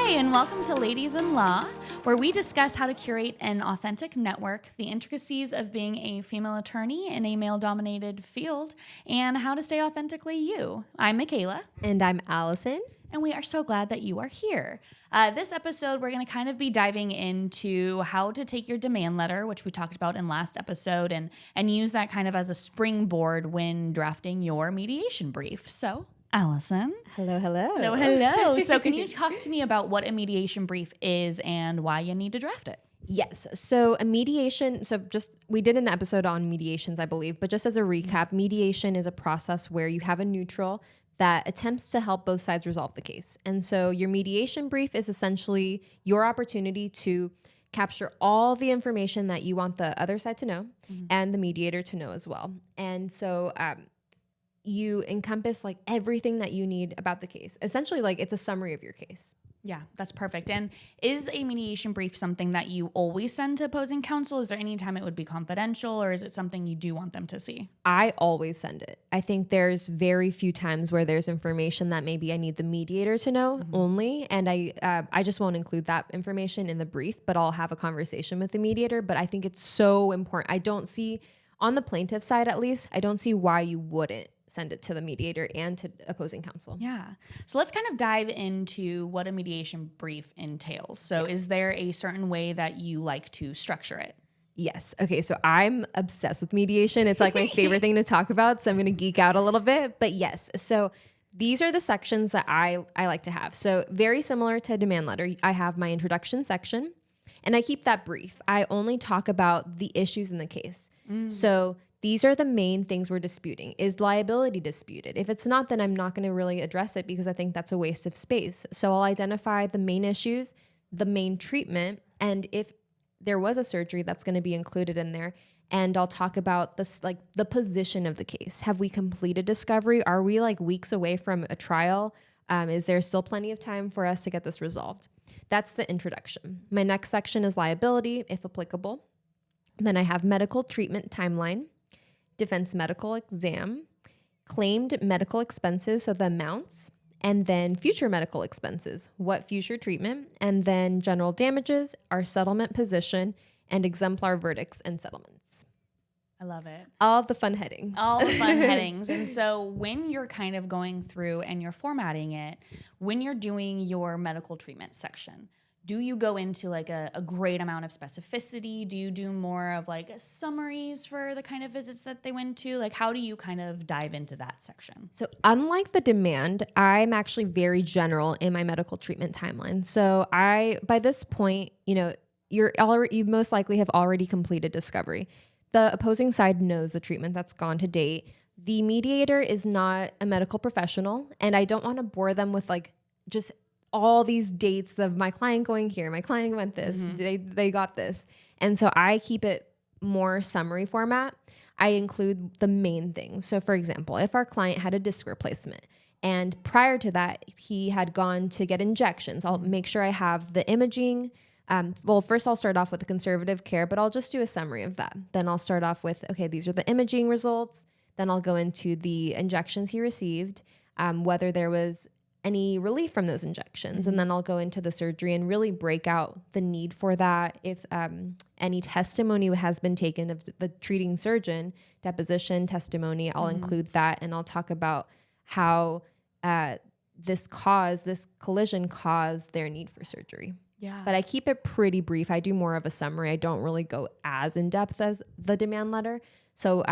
Hi, and welcome to Ladies in Law, where we discuss how to curate an authentic network, the intricacies of being a female attorney in a male-dominated field, and how to stay authentically you. I'm Michaela. And I'm Allison. And we are so glad that you are here. This episode, we're going to kind of be diving into how to take your demand letter, which we talked about in last episode, and use that kind of as a springboard when drafting your mediation brief. So, Allison. Hello. Hello. So can you talk to me about what a mediation brief is and why you need to draft it? Yes. So a mediation, we did an episode on mediations, I believe, but just as a recap, mediation is a process where you have a neutral that attempts to help both sides resolve the case. And so your mediation brief is essentially your opportunity to capture all the information that you want the other side to know and the mediator to know as well. And so you encompass like everything that you need about the case. Essentially, like it's a summary of your case. Yeah, that's perfect. And is a mediation brief something that you always send to opposing counsel? Is there any time it would be confidential, or is it something you do want them to see? I always send it. I think there's very few times where there's information that maybe I need the mediator to know only, and I just won't include that information in the brief, but I'll have a conversation with the mediator. But I think it's so important. I don't see, on the plaintiff side at least, I don't see why you wouldn't send it to the mediator and to opposing counsel. Yeah. So let's kind of dive into what a mediation brief entails. So is there a certain way that you like to structure it? Yes. Okay. So I'm obsessed with mediation. It's like my favorite thing to talk about. So I'm going to geek out a little bit, but yes. So these are the sections that I like to have. So very similar to a demand letter, I have my introduction section and I keep that brief. I only talk about the issues in the case. So these are the main things we're disputing. Is liability disputed? If it's not, then I'm not going to really address it because I think that's a waste of space. So I'll identify the main issues, the main treatment, and if there was a surgery, that's going to be included in there. And I'll talk about this, like the position of the case. Have we completed discovery? Are we like weeks away from a trial? Is there still plenty of time for us to get this resolved? That's the introduction. My next section is liability, if applicable. Then I have medical treatment timeline, defense medical exam, claimed medical expenses, so the amounts, and then future medical expenses, what future treatment, and then general damages, our settlement position, and exemplar verdicts and settlements. I love it. All the fun headings. All the fun headings. And so when you're kind of going through and you're formatting it, when you're doing your medical treatment section, do you go into like a great amount of specificity? Do you do more of like summaries for the kind of visits that they went to? Like how do you kind of dive into that section? So unlike the demand, I'm actually very general in my medical treatment timeline. So by this point, you most likely have already completed discovery. The opposing side knows the treatment that's gone to date. The mediator is not a medical professional, and I don't want to bore them with like just all these dates of my client going here, my client went this, they got this. And so I keep it more summary format. I include the main things. So for example, if our client had a disc replacement and prior to that, he had gone to get injections, I'll make sure I have the imaging. First I'll start off with the conservative care, but I'll just do a summary of that. Then I'll start off with, okay, these are the imaging results. Then I'll go into the injections he received, whether there was any relief from those injections. And then I'll go into the surgery and really break out the need for that. If any testimony has been taken of the treating surgeon, deposition testimony, I'll include that. And I'll talk about how this collision caused their need for surgery. Yeah. But I keep it pretty brief. I do more of a summary. I don't really go as in depth as the demand letter. So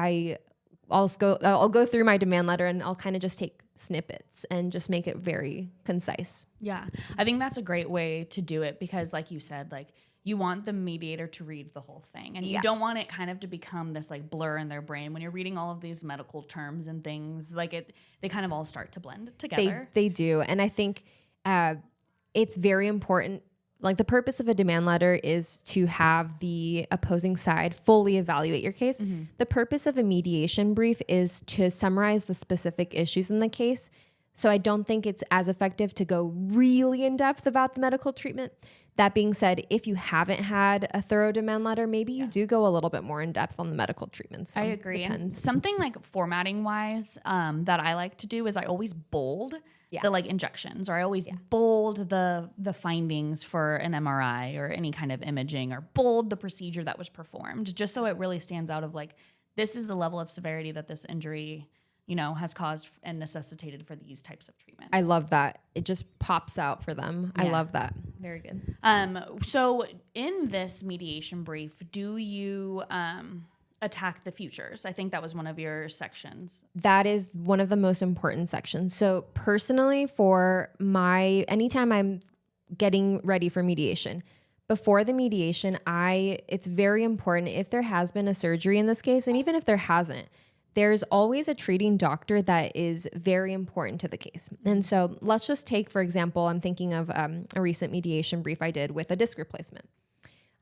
I'll go through my demand letter and I'll kind of just take snippets and just make it very concise. Yeah. I think that's a great way to do it because like you said, like you want the mediator to read the whole thing and you don't want it kind of to become this like blur in their brain when you're reading all of these medical terms and things like they kind of all start to blend together. They do. And I think it's very important. Like the purpose of a demand letter is to have the opposing side fully evaluate your case. The purpose of a mediation brief is to summarize the specific issues in the case. So I don't think it's as effective to go really in depth about the medical treatment. That being said, if you haven't had a thorough demand letter, maybe you do go a little bit more in depth on the medical treatment. So I agree. And depends. something like formatting wise that I like to do is I always bold the like injections, or I always bold the findings for an MRI or any kind of imaging, or bold the procedure that was performed, just so it really stands out of like, this is the level of severity that this injury, you know, has caused and necessitated for these types of treatments. I love that. It just pops out for them. I love that. Very good. So in this mediation brief, do you attack the futures? I think that was one of your sections. That is one of the most important sections. So personally, anytime I'm getting ready for mediation, before the mediation, it's very important, if there has been a surgery in this case, and even if there hasn't, there's always a treating doctor that is very important to the case. And so let's just take, for example, I'm thinking of a recent mediation brief I did with a disc replacement.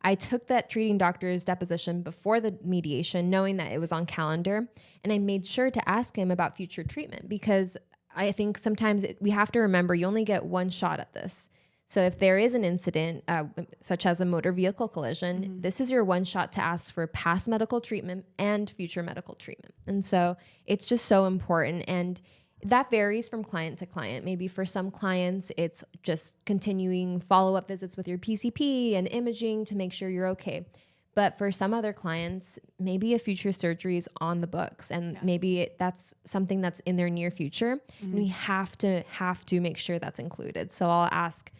I took that treating doctor's deposition before the mediation, knowing that it was on calendar, and I made sure to ask him about future treatment, because I think sometimes we have to remember you only get one shot at this. So if there is an incident, such as a motor vehicle collision, this is your one shot to ask for past medical treatment and future medical treatment. And so it's just so important. And that varies from client to client. Maybe for some clients, it's just continuing follow-up visits with your PCP and imaging to make sure you're okay. But for some other clients, maybe a future surgery is on the books, and maybe that's something that's in their near future. And we have to make sure that's included. So I'll ask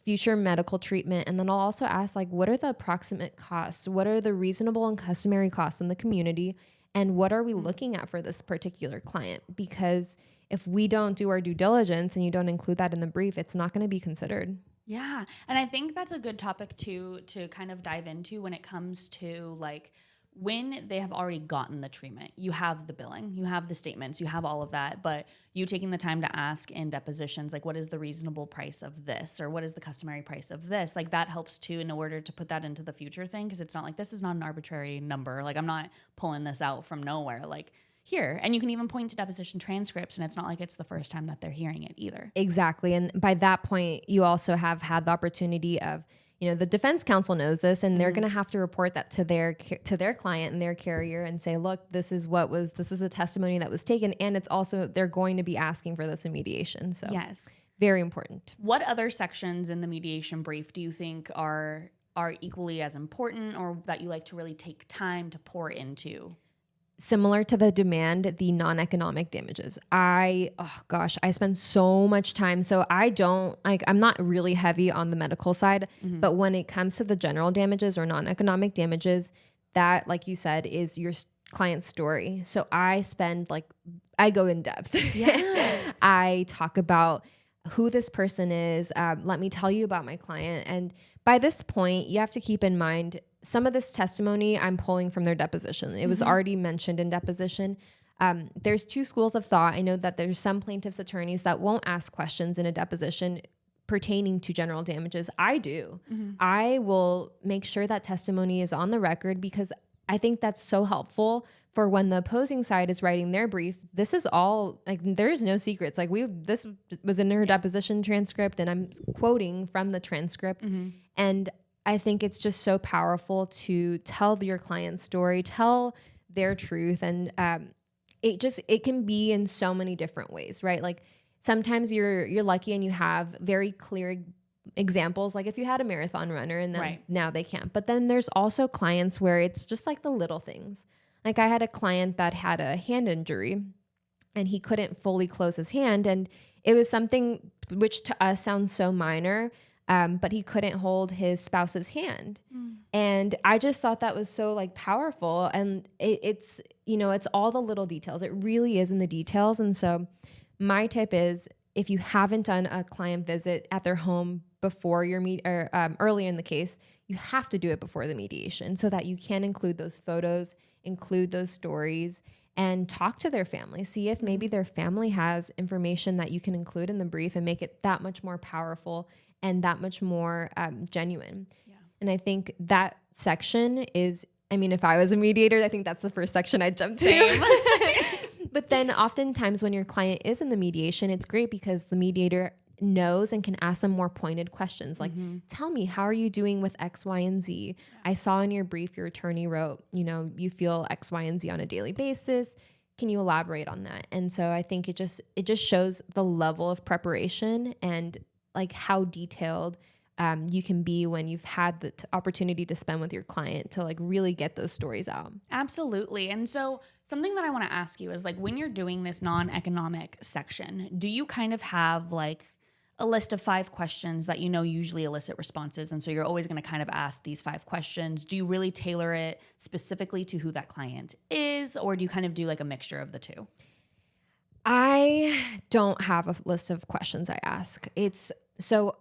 future medical treatment, and then I'll also ask, like, what are the approximate costs? What are the reasonable and customary costs in the community? And what are we looking at for this particular client? Because if we don't do our due diligence and you don't include that in the brief, it's not going to be considered. Yeah. And I think that's a good topic to kind of dive into when it comes to like when they have already gotten the treatment. You have the billing, you have the statements, you have all of that, but you taking the time to ask in depositions, like, what is the reasonable price of this, or what is the customary price of this? Like, that helps too, in order to put that into the future thing, because it's not like, this is not an arbitrary number. Like, I'm not pulling this out from nowhere. Like, here. And you can even point to deposition transcripts, and it's not like it's the first time that they're hearing it either. Exactly. And by that point, you also have had the opportunity of, you know, the defense counsel knows this, and they're going to have to report that to their client and their carrier and say, look, this is a testimony that was taken. And it's also, they're going to be asking for this in mediation. So yes, very important. What other sections in the mediation brief do you think are equally as important, or that you like to really take time to pour into? Similar to the demand, the non-economic damages. I spend so much time. So I'm not really heavy on the medical side, but when it comes to the general damages or non-economic damages, that, like you said, is your client's story. So I go in depth. Yeah. I talk about who this person is. Let me tell you about my client. And by this point, you have to keep in mind, some of this testimony I'm pulling from their deposition. It was already mentioned in deposition. There's two schools of thought. I know that there's some plaintiffs' attorneys that won't ask questions in a deposition pertaining to general damages. I do. I will make sure that testimony is on the record, because I think that's so helpful for when the opposing side is writing their brief. This is all, like, there's no secrets. Like, this was in her deposition transcript, and I'm quoting from the transcript. And I think it's just so powerful to tell your client's story, tell their truth. And it can be in so many different ways, right? Like, sometimes you're lucky and you have very clear examples, like if you had a marathon runner and then now they can't. But then there's also clients where it's just like the little things. Like, I had a client that had a hand injury and he couldn't fully close his hand. And it was something which to us sounds so minor, but he couldn't hold his spouse's hand. And I just thought that was so, like, powerful. And it's all the little details. It really is in the details. And so my tip is, if you haven't done a client visit at their home before your earlier in the case, you have to do it before the mediation, so that you can include those photos, include those stories, and talk to their family. See if maybe their family has information that you can include in the brief and make it that much more powerful and that much more genuine. Yeah. And I think that section is, if I was a mediator, I think that's the first section I'd jump to. But then oftentimes when your client is in the mediation, it's great because the mediator knows and can ask them more pointed questions. Like, tell me, how are you doing with X, Y, and Z? I saw in your brief, your attorney wrote, you feel X, Y, and Z on a daily basis. Can you elaborate on that? And so I think it just shows the level of preparation and like how detailed you can be when you've had the opportunity to spend with your client to like really get those stories out. Absolutely. And so something that I want to ask you is like, when you're doing this non-economic section, do you kind of have like a list of 5 questions that usually elicit responses? And so you're always going to kind of ask these 5 questions. Do you really tailor it specifically to who that client is, or do you kind of do like a mixture of the two? I don't have a list of questions I ask. It's so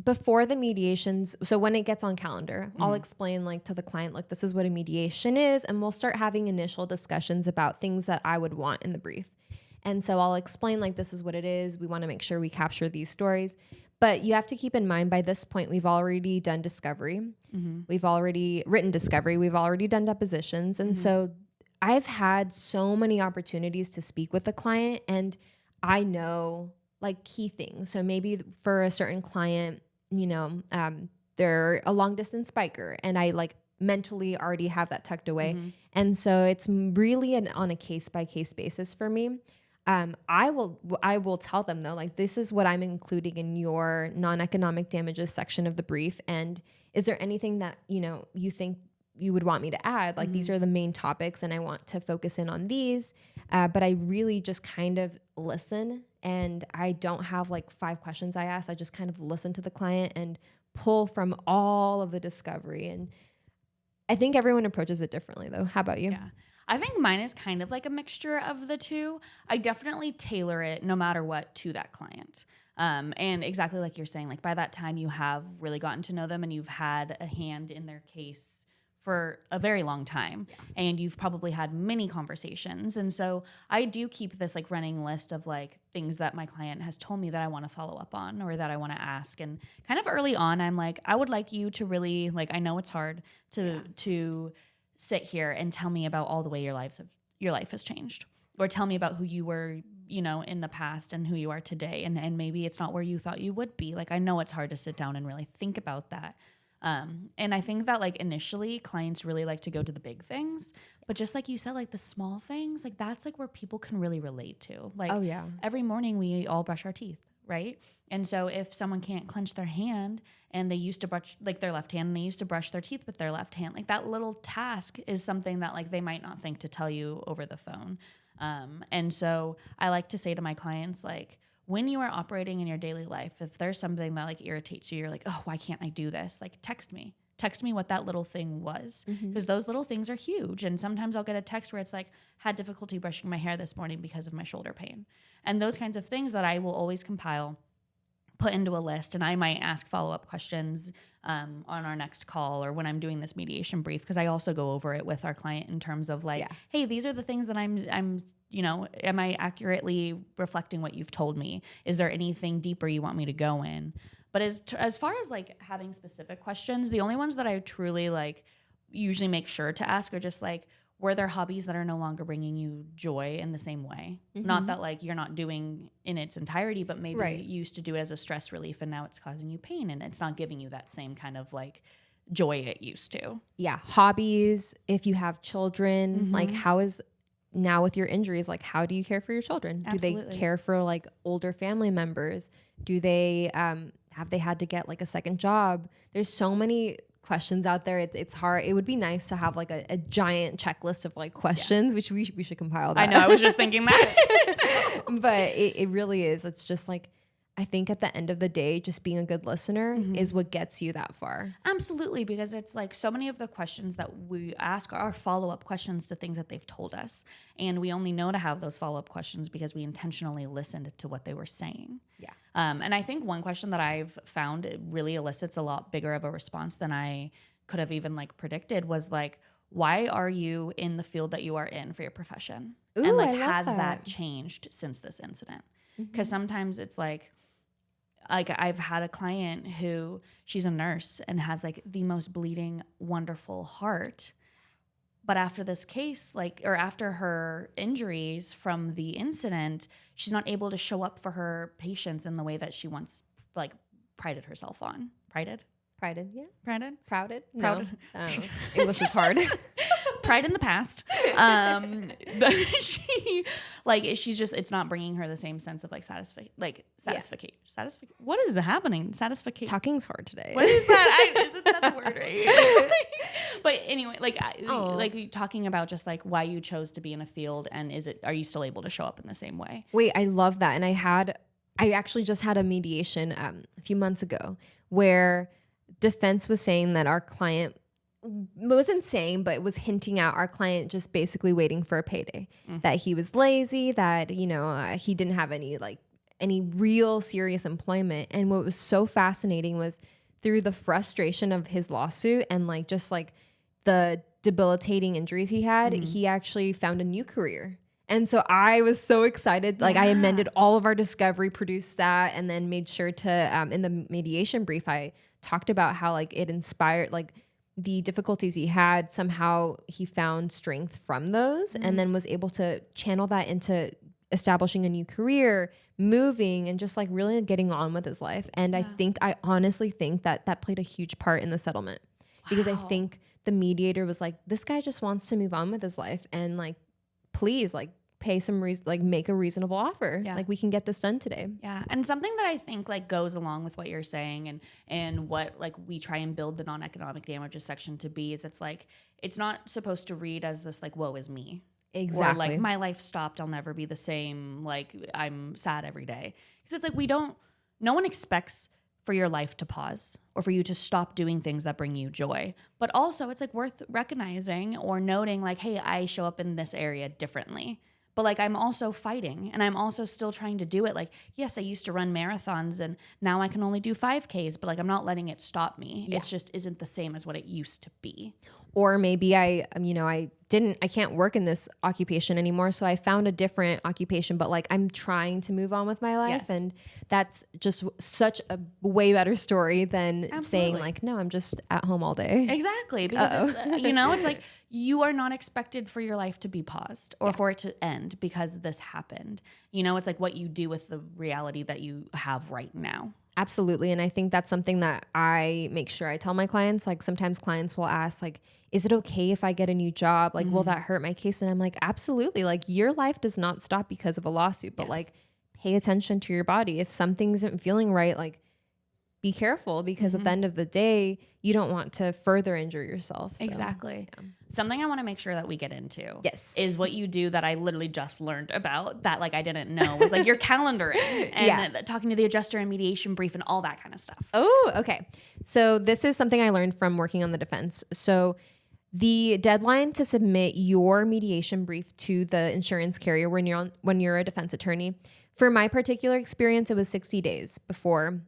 before the mediations, so when it gets on calendar, I'll explain like to the client, look, this is what a mediation is, and we'll start having initial discussions about things that I would want in the brief. And so I'll explain like, this is what it is. We want to make sure we capture these stories. But you have to keep in mind, by this point, we've already done discovery. We've already written discovery. We've already done depositions. And so I've had so many opportunities to speak with the client, and I know like key things. So maybe for a certain client, they're a long distance biker, and I like mentally already have that tucked away. And so it's really on a case by case basis for me. I will tell them though, like, this is what I'm including in your non-economic damages section of the brief. And is there anything that, you think you would want me to add? Like, these are the main topics and I want to focus in on these. But I really just kind of listen, and I don't have like 5 questions I ask. I just kind of listen to the client and pull from all of the discovery. And I think everyone approaches it differently though. How about you? Yeah. I think mine is kind of like a mixture of the two. I definitely tailor it no matter what to that client. And exactly like you're saying, like by that time you have really gotten to know them and you've had a hand in their case for a very long time, and you've probably had many conversations. And so I do keep this like running list of like things that my client has told me that I want to follow up on or that I want to ask. And kind of early on, I'm like, I would like you to really, like, I know it's hard to sit here and tell me about all the way your life has changed, or tell me about who you were, in the past and who you are today. And maybe it's not where you thought you would be. Like, I know it's hard to sit down and really think about that. And I think that like initially clients really like to go to the big things, but just like you said, like the small things, like that's like where people can really relate to. Like, every morning we all brush our teeth, right? And so if someone can't clench their hand and they used to brush like their left hand and they used to brush their teeth with their left hand, like that little task is something that like they might not think to tell you over the phone. And so I like to say to my clients, like, when you are operating in your daily life, if there's something that like irritates you, you're like, oh, why can't I do this? Like, text me what that little thing was, because those little things are huge. And sometimes I'll get a text where it's like, had difficulty brushing my hair this morning because of my shoulder pain. And those kinds of things that I will always compile, put into a list, and I might ask follow-up questions on our next call or when I'm doing this mediation brief, because I also go over it with our client in terms of like, hey, these are the things that I'm am I accurately reflecting what you've told me? Is there anything deeper you want me to go in? But as far as like having specific questions, the only ones that I truly like usually make sure to ask are just like, were there hobbies that are no longer bringing you joy in the same way? Not that like you're not doing in its entirety, but maybe you used to do it as a stress relief and now it's causing you pain and it's not giving you that same kind of like joy it used to. Yeah. Hobbies. If you have children, like how is now with your injuries, like how do you care for your children? Absolutely. Do they care for like older family members? Do they, have they had to get like a second job? There's so many questions out there. It's hard. It would be nice to have like a giant checklist of like questions, which we should compile that. I know. I was just thinking that. But it really is. It's just like, I think at the end of the day, just being a good listener is what gets you that far. Absolutely. Because it's like so many of the questions that we ask are follow-up questions to things that they've told us. And we only know to have those follow-up questions because we intentionally listened to what they were saying. Yeah. And I think one question that I've found it really elicits a lot bigger of a response than I could have even like predicted was like, why are you in the field that you are in for your profession? Ooh, and like, I love has that. that changed since this incident? Because sometimes it's like I've had a client who she's a nurse and has like the most bleeding, wonderful heart, But after this case, like, or after her injuries from the incident, she's not able to show up for her patients in the way that she once, like, prided herself on. Prided? Yeah. Prided? Prouded? Proud. No. English is hard. Pride in the past. She's just, it's not bringing her the same sense of satisfaction. What is happening? Satisfaction. Talking's hard today. What is that? Isn't that the word, right? But anyway, talking about just why you chose to be in a field, and are you still able to show up in the same way? Wait, I love that. And I actually just had a mediation a few months ago where defense was saying that our client wasn't saying, but it was hinting out our client just basically waiting for a payday, that he was lazy, that, he didn't have any real serious employment. And what was so fascinating was through the frustration of his lawsuit and the debilitating injuries he had, he actually found a new career. And so I was so excited. I amended all of our discovery, produced that, and then made sure to, in the mediation brief, I talked about how it inspired, the difficulties he had, somehow he found strength from those, and then was able to channel that into establishing a new career, moving, and just really getting on with his life. And I honestly think that played a huge part in the settlement, because I think the mediator was this guy just wants to move on with his life, and please pay some make a reasonable offer. Yeah. We can get this done today. Yeah. And something that I think goes along with what you're saying and what we try and build the non-economic damages section to be is it's not supposed to read as this woe is me. Exactly. Or my life stopped, I'll never be the same, I'm sad every day. Because it's no one expects for your life to pause or for you to stop doing things that bring you joy. But also it's worth recognizing or noting hey, I show up in this area differently. But I'm also fighting, and I'm also still trying to do it. Yes, I used to run marathons, and now I can only do 5Ks, but I'm not letting it stop me. Yeah. It just isn't the same as what it used to be. Or maybe I can't work in this occupation anymore, so I found a different occupation, but I'm trying to move on with my life. Yes. And that's just such a way better story than saying no, I'm just at home all day. Exactly. Because it's you are not expected for your life to be paused or for it to end because this happened. It's what you do with the reality that you have right now. Absolutely. And I think that's something that I make sure I tell my clients. Sometimes clients will ask, is it okay if I get a new job? Will that hurt my case? And I'm absolutely. Your life does not stop because of a lawsuit, but pay attention to your body. If something isn't feeling right, be careful, because at the end of the day, you don't want to further injure yourself. So, exactly. Yeah. Something I want to make sure that we get into is what you do that I literally just learned about that I didn't know was your calendaring and talking to the adjuster and mediation brief and all that kind of stuff. Oh, okay. So this is something I learned from working on the defense. So the deadline to submit your mediation brief to the insurance carrier when you're a defense attorney, for my particular experience, it was 60 days before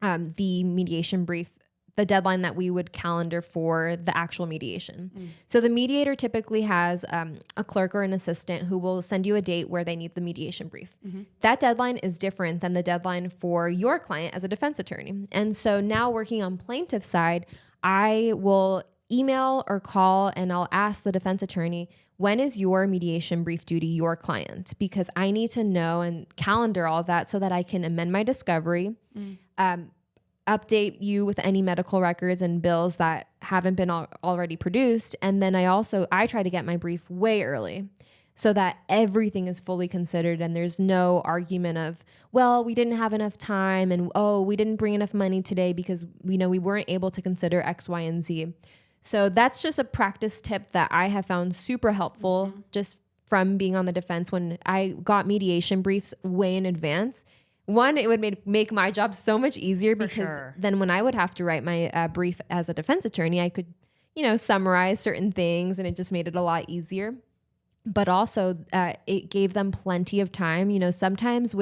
the mediation brief, the deadline that we would calendar for the actual mediation. So the mediator typically has a clerk or an assistant who will send you a date where they need the mediation brief. That deadline is different than the deadline for your client as a defense attorney. And so now working on plaintiff's side, I will email or call and I'll ask the defense attorney, when is your mediation brief due to your client? Because I need to know and calendar all that so that I can amend my discovery, update you with any medical records and bills that haven't been already produced. And then I try to get my brief way early so that everything is fully considered and there's no argument of, well, we didn't have enough time and, oh, we didn't bring enough money today because we weren't able to consider X, Y, and Z. So that's just a practice tip that I have found super helpful just from being on the defense. When I got mediation briefs way in advance, one, it would make my job so much easier because then when I would have to write my brief as a defense attorney, I could, summarize certain things and it just made it a lot easier. But also it gave them plenty of time. Sometimes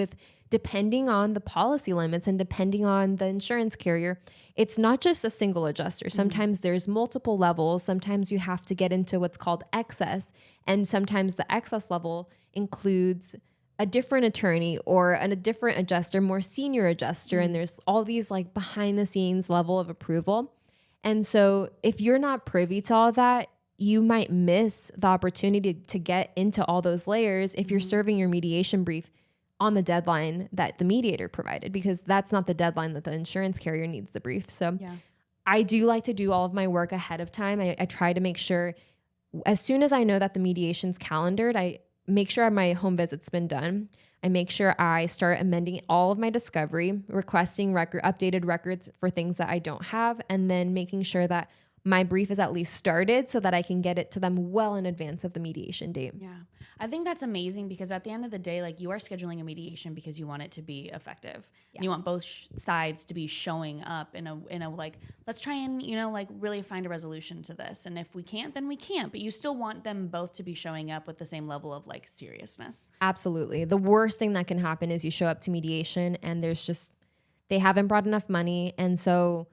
depending on the policy limits and depending on the insurance carrier, it's not just a single adjuster. Sometimes there's multiple levels. Sometimes you have to get into what's called excess. And sometimes the excess level includes a different attorney or a different adjuster, more senior adjuster. And there's all these behind the scenes level of approval. And so if you're not privy to all that, you might miss the opportunity to get into all those layers if you're serving your mediation brief on the deadline that the mediator provided, because that's not the deadline that the insurance carrier needs the brief. So I do like to do all of my work ahead of time. I try to make sure as soon as I know that the mediation's calendared, I make sure my home visit's been done. I make sure I start amending all of my discovery, requesting updated records for things that I don't have, and then making sure that my brief is at least started so that I can get it to them well in advance of the mediation date. Yeah. I think that's amazing because at the end of the day, like you are scheduling a mediation because you want it to be effective. Yeah. And you want both sides to be showing up in a like, let's try and, like really find a resolution to this. And if we can't, then we can't, but you still want them both to be showing up with the same level of like seriousness. Absolutely. The worst thing that can happen is you show up to mediation and they haven't brought enough money. And so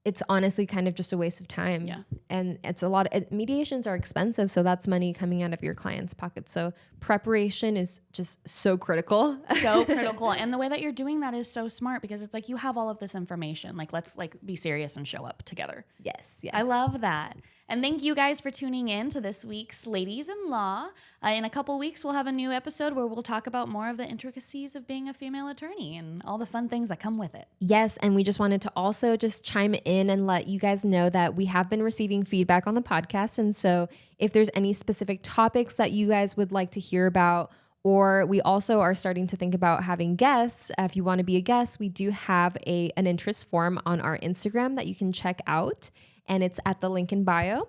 it's honestly kind of just a waste of time. Yeah. And it's mediations are expensive. So that's money coming out of your client's pocket. So preparation is just so critical. So critical. And the way that you're doing that is so smart because it's like you have all of this information. Like, let's like be serious and show up together. Yes. I love that. And thank you guys for tuning in to this week's Ladies in Law. In a couple weeks, we'll have a new episode where we'll talk about more of the intricacies of being a female attorney and all the fun things that come with it. Yes, and we just wanted to also just chime in and let you guys know that we have been receiving feedback on the podcast. And so if there's any specific topics that you guys would like to hear about, or we also are starting to think about having guests. If you want to be a guest, we do have an interest form on our Instagram that you can check out. And it's at the link in bio.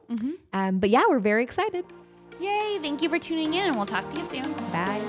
But yeah, we're very excited. Yay. Thank you for tuning in and we'll talk to you soon. Bye.